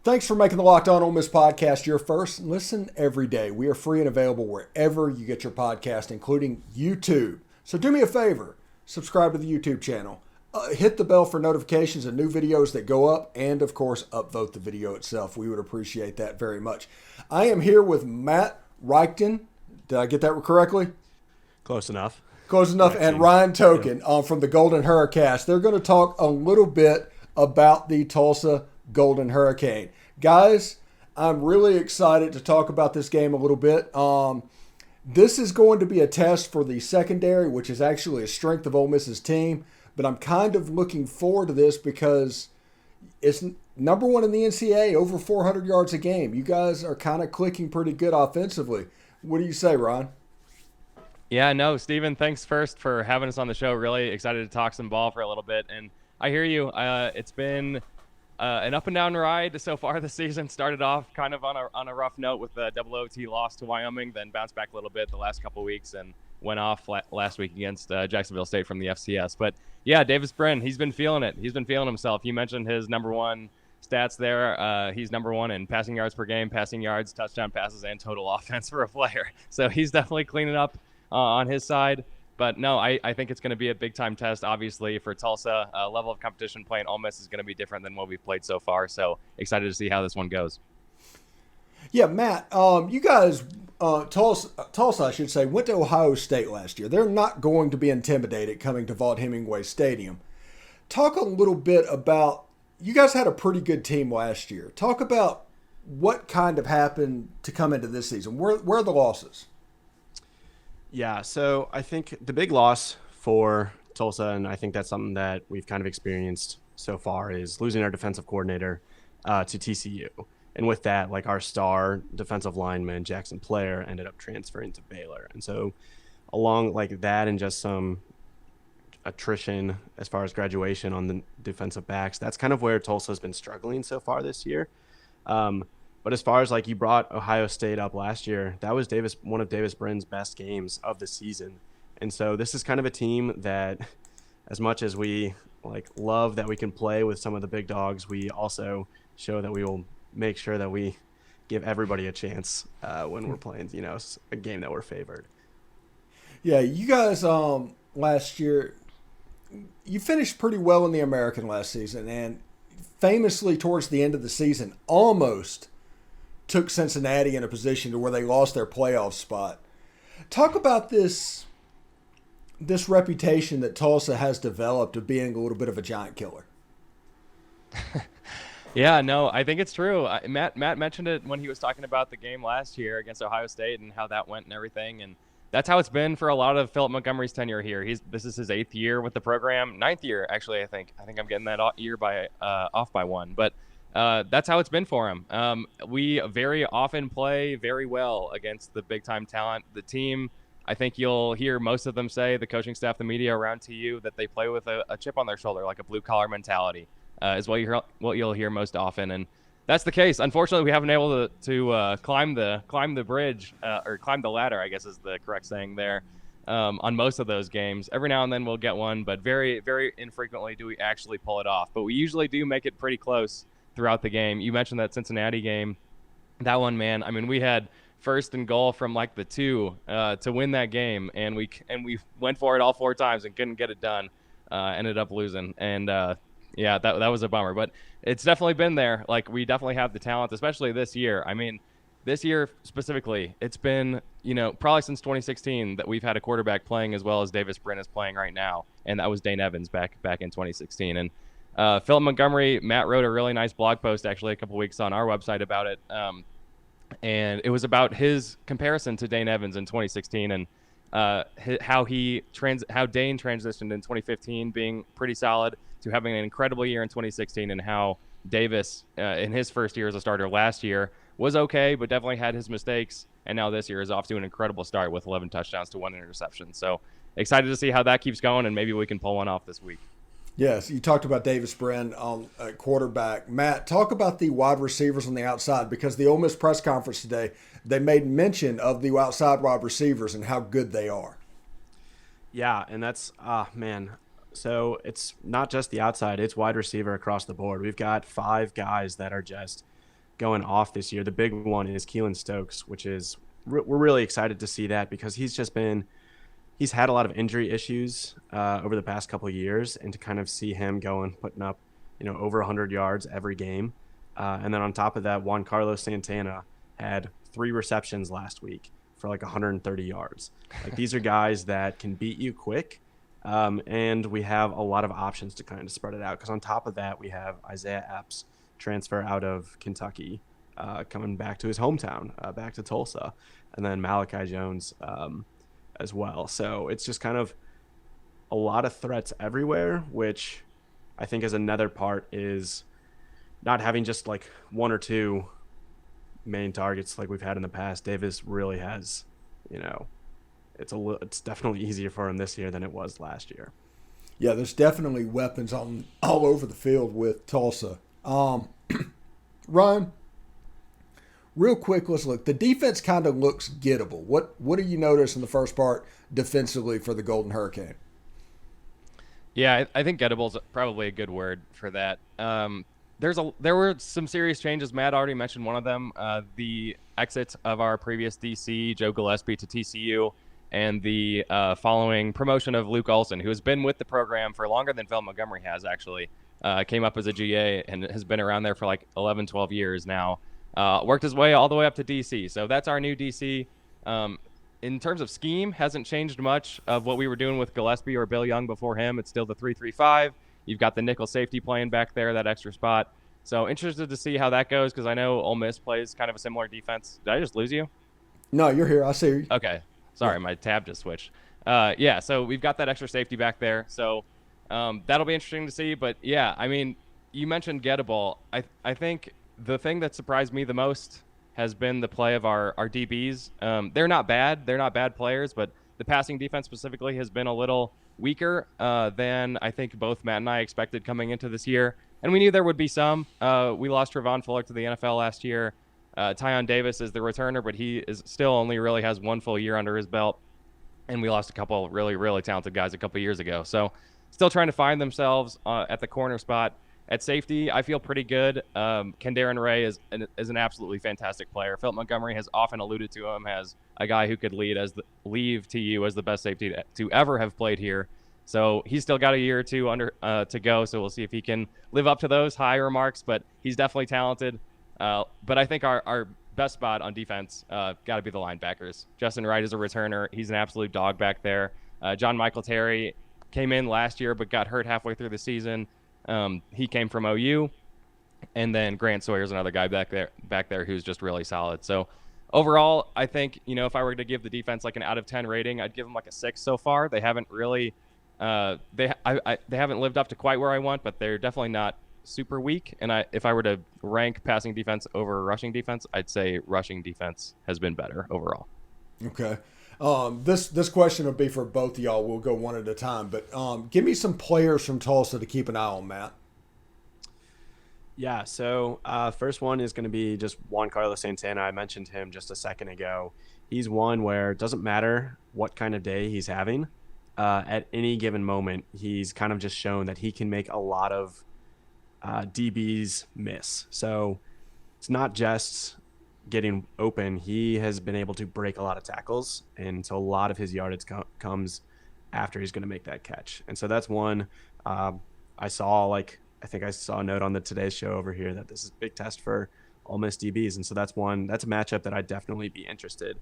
Thanks for making the Locked On Ole Miss podcast your first listen every day. We are free and available wherever you get your podcast, including YouTube. So do me a favor, subscribe to the YouTube channel. Hit the bell for notifications of new videos that go up, and of course, upvote the video itself. We would appreciate that very much. I am here with Matt Reichten. Did I get that correctly? Close enough. Close enough. And Ryan Token from the Golden Hurricast. They're going to talk a little bit about the Tulsa Golden Hurricane. Guys, I'm really excited to talk about this game a little bit. This is going to be a test for the secondary, which is actually a strength of Ole Miss's team. But I'm kind of looking forward to this because it's number one in the NCAA, over 400 yards a game. You guys are kind of clicking pretty good offensively. What do you say, Ron? Yeah, no, Steven, thanks first for having us on the show. Really excited to talk some ball for a little bit. And I hear you. It's been an up and down ride so far this season. Started off kind of on a rough note with the double OT loss to Wyoming, then bounced back a little bit the last couple of weeks and went off last week against Jacksonville State from the FCS. But yeah, Davis Brin, he's been feeling it. He's been feeling himself. You mentioned his number one stats there. He's number one in passing yards per game, passing yards, touchdown passes, and total offense for a player. So he's definitely cleaning up on his side. But no, I think it's going to be a big-time test, obviously, for Tulsa. Level of competition playing Ole Miss is going to be different than what we've played so far. So excited to see how this one goes. Yeah, Matt, you guys, Tulsa, I should say, went to Ohio State last year. They're not going to be intimidated coming to Vaught-Hemingway Stadium. Talk a little bit about, you guys had a pretty good team last year. Talk about what kind of happened to come into this season. Where are the losses? Yeah, so I think the big loss for Tulsa, and I think that's something that we've kind of experienced so far, is losing our defensive coordinator to TCU. And with that, like, our star defensive lineman, Jackson Player, ended up transferring to Baylor. And so along like that and just some attrition as far as graduation on the defensive backs, that's kind of where Tulsa's been struggling so far this year. But as far as, like, you brought Ohio State up last year, that was one of Davis Brin's best games of the season. And so this is kind of a team that, as much as we love that we can play with some of the big dogs, we also show that we will make sure that we give everybody a chance when we're playing, a game that we're favored. Yeah, you guys last year, you finished pretty well in the American last season, and famously towards the end of the season almost took Cincinnati in a position to where they lost their playoff spot. Talk about this reputation that Tulsa has developed of being a little bit of a giant killer. Yeah, no, I think it's true. Matt mentioned it when he was talking about the game last year against Ohio State and how that went and everything. And that's how it's been for a lot of Philip Montgomery's tenure here. This is his 8th year with the program, 9th year actually. I think I'm getting that year off by one, but that's how it's been for him. We very often play very well against the big time talent. The team, I think you'll hear most of them say, the coaching staff, the media around TU, that they play with a chip on their shoulder, like a blue collar mentality. Is what you'll hear most often, and that's the case. Unfortunately, we haven't been able to climb the bridge or climb the ladder, I guess is the correct saying there, on most of those games. Every now and then we'll get one, but very, very infrequently do we actually pull it off. But we usually do make it pretty close throughout the game. You mentioned that Cincinnati game, that one, man. I mean, we had first and goal from like the 2 to win that game, and we went for it all 4 times and couldn't get it done. Ended up losing, and yeah, that was a bummer, but it's definitely been there. Like, we definitely have the talent, especially this year. I mean, this year specifically, it's been, probably since 2016 that we've had a quarterback playing as well as Davis Brin is playing right now, and that was Dane Evans back in 2016. And Philip Montgomery, Matt wrote a really nice blog post actually a couple weeks on our website about it, and it was about his comparison to Dane Evans in 2016 and how Dane transitioned in 2015, being pretty solid, to having an incredible year in 2016, and how Davis, in his first year as a starter last year, was okay, but definitely had his mistakes, and now this year is off to an incredible start with 11 touchdowns to 1 interception. So excited to see how that keeps going, and maybe we can pull one off this week. Yes, you talked about Davis Brin on quarterback. Matt, talk about the wide receivers on the outside, because the Ole Miss press conference today, they made mention of the outside wide receivers and how good they are. Yeah, and that's, man. So it's not just the outside, it's wide receiver across the board. We've got 5 guys that are just going off this year. The big one is Keelan Stokes, which is we're really excited to see that because he's had a lot of injury issues over the past couple of years, and to kind of see him putting up, over 100 yards every game. And then on top of that, Juan Carlos Santana had 3 receptions last week for like 130 yards. Like, these are guys that can beat you quick. And we have a lot of options to kind of spread it out. Because on top of that, we have Isaiah Epps transfer out of Kentucky, coming back to his hometown, back to Tulsa. And then Malachi Jones as well. So it's just kind of a lot of threats everywhere, which I think is another part is not having just like 1 or 2 main targets like we've had in the past. Davis really has, it's definitely easier for him this year than it was last year. Yeah, there's definitely weapons on all over the field with Tulsa. Ryan, real quick, let's look. The defense kind of looks gettable. What do you notice in the first part defensively for the Golden Hurricane? Yeah, I think gettable is probably a good word for that. There were some serious changes. Matt already mentioned one of them, the exit of our previous DC, Joe Gillespie, to TCU, and the following promotion of Luke Olson, who has been with the program for longer than Phil Montgomery has, actually. Came up as a GA and has been around there for like 11, 12 years now. Worked his way all the way up to DC. So that's our new DC. In terms of scheme, hasn't changed much of what we were doing with Gillespie or Bill Young before him. It's still the 3-3-5. You've got the nickel safety playing back there, that extra spot. So interested to see how that goes, because I know Ole Miss plays kind of a similar defense. Did I just lose you? No, you're here. I see you. Okay. Sorry, my tab just switched. Yeah, so we've got that extra safety back there. So that'll be interesting to see. But, yeah, I mean, you mentioned gettable. I think the thing that surprised me the most has been the play of our DBs. They're not bad. They're not bad players, but the passing defense specifically has been a little weaker than I think both Matt and I expected coming into this year. And we knew there would be some. We lost Trevon Fuller to the NFL last year. Tyon Davis is the returner, but he is still only really has 1 full year under his belt. And we lost a couple really, really talented guys a couple years ago. So still trying to find themselves at the corner spot. At safety, I feel pretty good. Kendaron Ray is an absolutely fantastic player. Philip Montgomery has often alluded to him as a guy who could leave TU as the best safety to ever have played here. So he's still got a year or two to go. So we'll see if he can live up to those higher marks. But he's definitely talented. But I think our best spot on defense got to be the linebackers. Justin Wright is a returner. He's an absolute dog back there. John Michael Terry came in last year but got hurt halfway through the season. He came from OU, and then Grant Sawyer's another guy back there who's just really solid. So overall, I think, if I were to give the defense like an out of 10 rating, I'd give them like a 6 so far. They haven't really, they haven't lived up to quite where I want, but they're definitely not super weak. And if I were to rank passing defense over rushing defense, I'd say rushing defense has been better overall. Okay. This question will be for both of y'all. We'll go one at a time, but give me some players from Tulsa to keep an eye on, Matt. Yeah, so first one is going to be just Juan Carlos Santana. I mentioned him just a second ago. He's one where it doesn't matter what kind of day he's having. At any given moment, he's kind of just shown that he can make a lot of DBs miss. So it's not just getting open. He has been able to break a lot of tackles, and so a lot of his yardage comes after he's going to make that catch. And so that's one. I think I saw a note on the Today Show over here that this is a big test for Ole Miss DBs, and so that's a matchup that I'd definitely be interested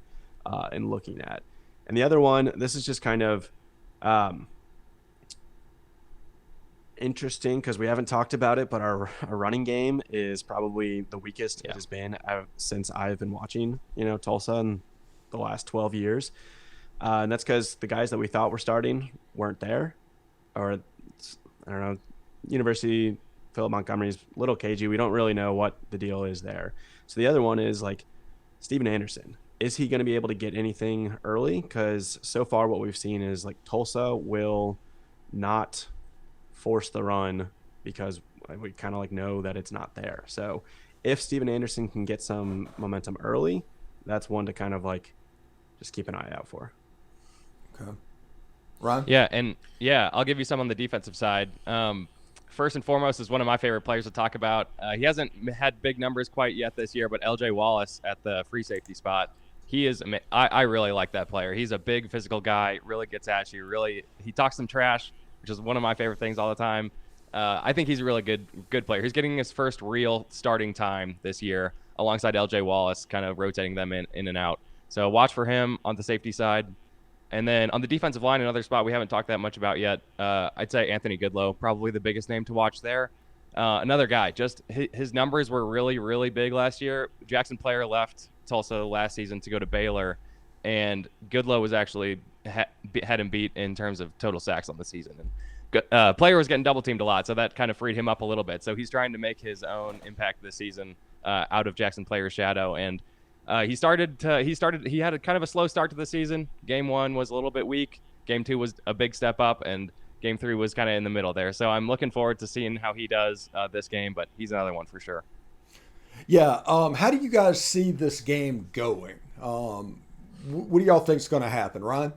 in looking at. And the other one, this is just kind of interesting because we haven't talked about it, but our running game is probably the weakest it has been since I've been watching, Tulsa in the last 12 years. And that's because the guys that we thought were starting weren't there, or I don't know, University Philip Montgomery's a little cagey. We don't really know what the deal is there. So the other one is like Steven Anderson. Is he going to be able to get anything early? Because so far what we've seen is like Tulsa will not force the run because we kind of like know that it's not there. So if Steven Anderson can get some momentum early, that's one to kind of like just keep an eye out for. Okay. Ron? Yeah, I'll give you some on the defensive side. first and foremost is one of my favorite players to talk about. He hasn't had big numbers quite yet this year, but LJ Wallace at the free safety spot, he is. I really like that player. He's a big physical guy, really gets at you. He talks some trash, which is one of my favorite things all the time. I think he's a really good player. He's getting his first real starting time this year alongside LJ Wallace, kind of rotating them in and out. So watch for him on the safety side. And then on the defensive line, another spot we haven't talked that much about yet, I'd say Anthony Goodlow, probably the biggest name to watch there. Another guy, just his numbers were really, really big last year. Jackson Player left Tulsa last season to go to Baylor, and Goodlow was actually had him beat in terms of total sacks on the season. And Player was getting double teamed a lot, so that kind of freed him up a little bit. So he's trying to make his own impact this season out of Jackson Player's shadow. And he had a kind of a slow start to the season. Game 1 was a little bit weak. Game 2 was a big step up, and Game 3 was kind of in the middle there. So I'm looking forward to seeing how he does this game, but he's another one for sure. Yeah. How do you guys see this game going? What do y'all think is going to happen, Ryan?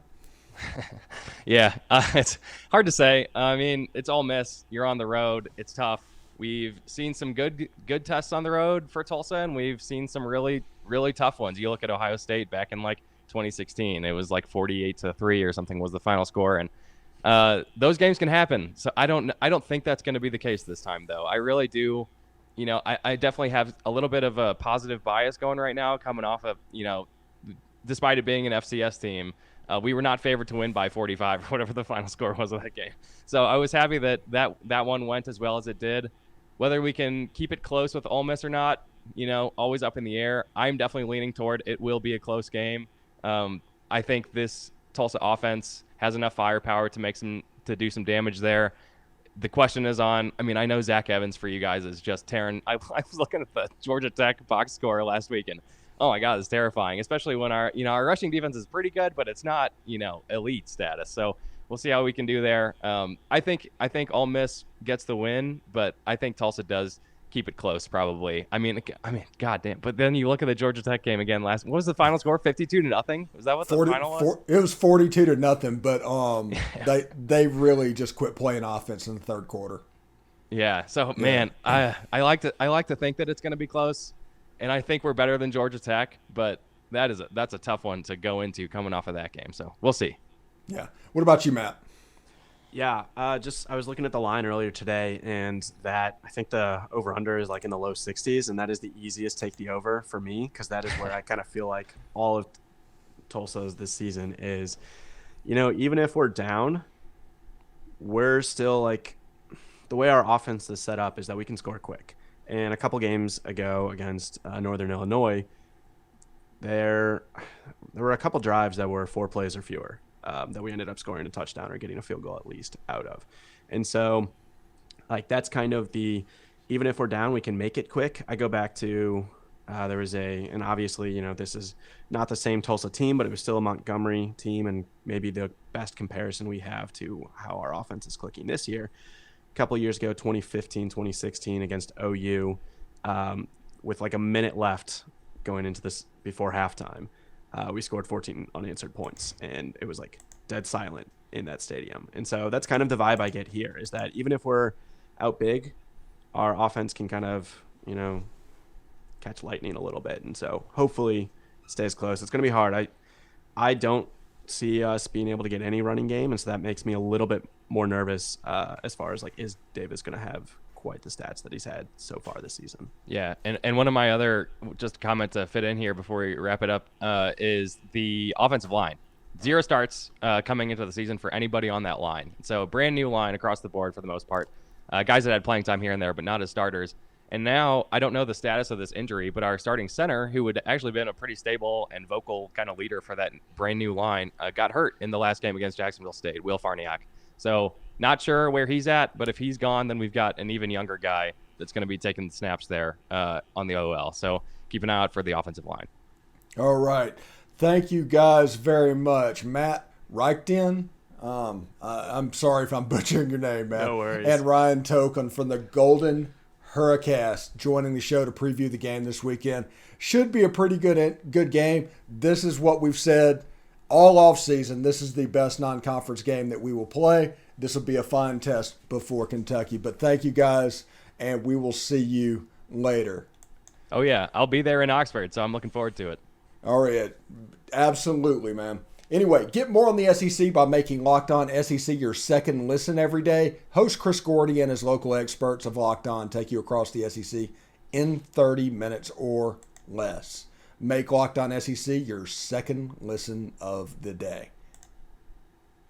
Yeah, it's hard to say. I mean, it's Ole Miss. You're on the road. It's tough. We've seen some good tests on the road for Tulsa, and we've seen some really, really tough ones. You look at Ohio State back in like 2016. It was like 48-3 or something was the final score, and those games can happen. So I don't think that's going to be the case this time, though. I really do. You know, I definitely have a little bit of a positive bias going right now, coming off of, you know, despite it being an FCS team, we were not favored to win by 45 or whatever the final score was of that game. So I was happy that one went as well as it did. Whether we can keep it close with Ole Miss or not, you know, always up in the air. I'm definitely leaning toward it will be a close game. I think this Tulsa offense has enough firepower to do some damage there. The question is on, I mean, I know Zach Evans for you guys is just tearing. I was looking at the Georgia Tech box score last week, and oh my God, it's terrifying, especially when our rushing defense is pretty good, but it's not, elite status. So we'll see how we can do there. I think Ole Miss gets the win, but I think Tulsa does keep it close probably. I mean, goddamn. But then you look at the Georgia Tech game again what was the final score? 52-0? Was that what the final was? It was 42-0, but they really just quit playing offense in the third quarter. Yeah. So man, I like to think that it's going to be close, and I think we're better than Georgia Tech, but that's a tough one to go into coming off of that game. So we'll see. Yeah. What about you, Matt? Yeah, I was looking at the line earlier today, and that I think the over/under is like in the low 60s, and that is the easiest take the over for me, because that is where I kind of feel like all of Tulsa's this season is, even if we're down, we're still like, the way our offense is set up is that we can score quick. And a couple games ago against Northern Illinois, there were a couple drives that were 4 plays or fewer. That we ended up scoring a touchdown or getting a field goal at least out of. And so, that's kind of even if we're down, we can make it quick. I go back to, there was and obviously, this is not the same Tulsa team, but it was still a Montgomery team, and maybe the best comparison we have to how our offense is clicking this year. A couple of years ago, 2015, 2016 against OU, with like a minute left going into this before halftime. We scored 14 unanswered points, and it was like dead silent in that stadium. And so that's kind of the vibe I get here, is that even if we're out big, our offense can kind of, catch lightning a little bit. And so hopefully it stays close. It's going to be hard. I don't see us being able to get any running game, and so that makes me a little bit more nervous as far as is Davis going to have quite the stats that he's had so far this season. Yeah, and one of my other just comment to fit in here before we wrap it up is the offensive line. 0 starts coming into the season for anybody on that line. So brand new line across the board for the most part. Guys that had playing time here and there, but not as starters. And now I don't know the status of this injury, but our starting center, who had actually been a pretty stable and vocal kind of leader for that brand new line, got hurt in the last game against Jacksonville State, Will Farniak. So not sure where he's at, but if he's gone, then we've got an even younger guy that's going to be taking the snaps there on the OL. So keep an eye out for the offensive line. All right. Thank you guys very much. Matt Reichten. I'm sorry if I'm butchering your name, Matt. No worries. And Ryan Token from the Golden Hurricast joining the show to preview the game this weekend. Should be a pretty good game. This is what we've said all off season. This is the best non-conference game that we will play, this will be a fine test before Kentucky. But thank you guys, and we will see you later. Oh, yeah. I'll be there in Oxford, so I'm looking forward to it. All right. Absolutely, man. Anyway, get more on the SEC by making Locked On SEC your second listen every day. Host Chris Gordy and his local experts of Locked On take you across the SEC in 30 minutes or less. Make Locked On SEC your second listen of the day.